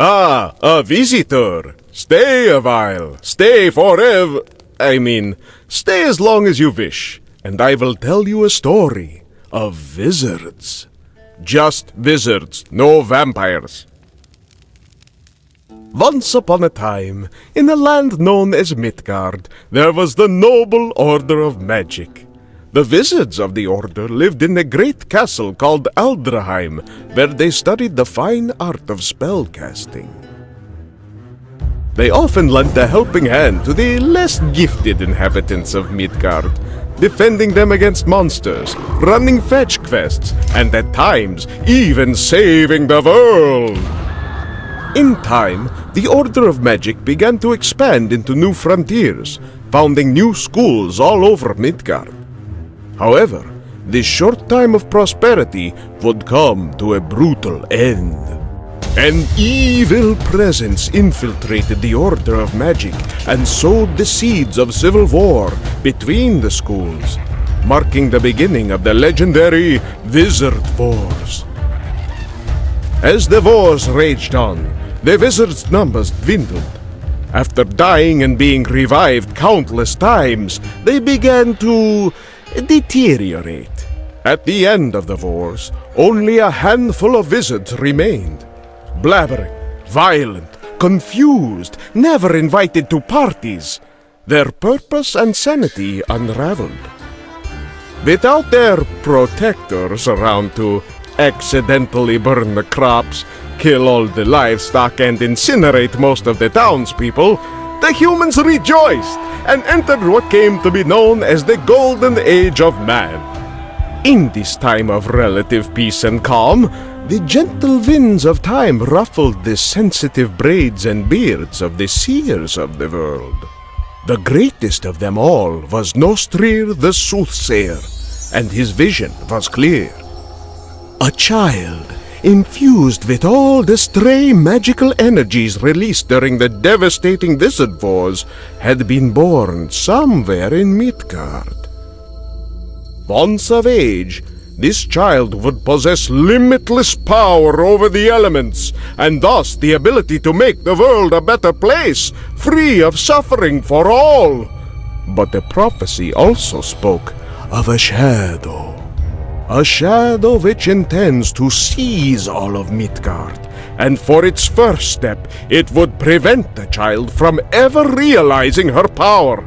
Ah, a visitor. Stay a while. Stay forever. Stay as long as you wish, and I will tell you a story of wizards. Just wizards, no vampires. Once upon a time, in a land known as Midgard, there was the noble order of magic. The wizards of the order lived in a great castle called Aldraheim, where they studied the fine art of spellcasting. They often lent a helping hand to the less gifted inhabitants of Midgard, defending them against monsters, running fetch quests, and at times even saving the world. In time, the Order of Magic began to expand into new frontiers, founding new schools all over Midgard. However, this short time of prosperity would come to a brutal end. An evil presence infiltrated the Order of Magic and sowed the seeds of civil war between the schools, marking the beginning of the legendary Wizard Wars. As the wars raged on, the wizards' numbers dwindled. After dying and being revived countless times, they began to deteriorate. At the end of the wars, only a handful of wizards remained. Blabbering, violent, confused, never invited to parties. Their purpose and sanity unraveled. Without their protectors around to accidentally burn the crops, kill all the livestock, and incinerate most of the townspeople, the humans rejoiced and entered what came to be known as the Golden Age of Man. In this time of relative peace and calm, the gentle winds of time ruffled the sensitive braids and beards of the seers of the world. The greatest of them all was Nostrir the Soothsayer, and his vision was clear. A child, infused with all the stray magical energies released during the devastating wizard wars, had been born somewhere in Midgard. Once of age, this child would possess limitless power over the elements, and thus the ability to make the world a better place, free of suffering for all. But the prophecy also spoke of a shadow which intends to seize all of Midgard, and for its first step, it would prevent the child from ever realizing her power.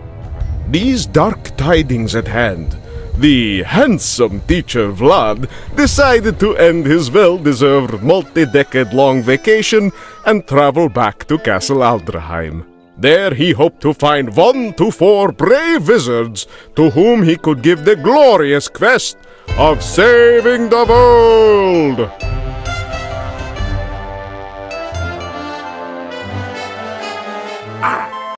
These dark tidings at hand, the handsome teacher Vlad decided to end his well-deserved multi-decade-long vacation and travel back to Castle Aldraheim. There he hoped to find 1 to 4 brave wizards to whom he could give the glorious quest of saving the world.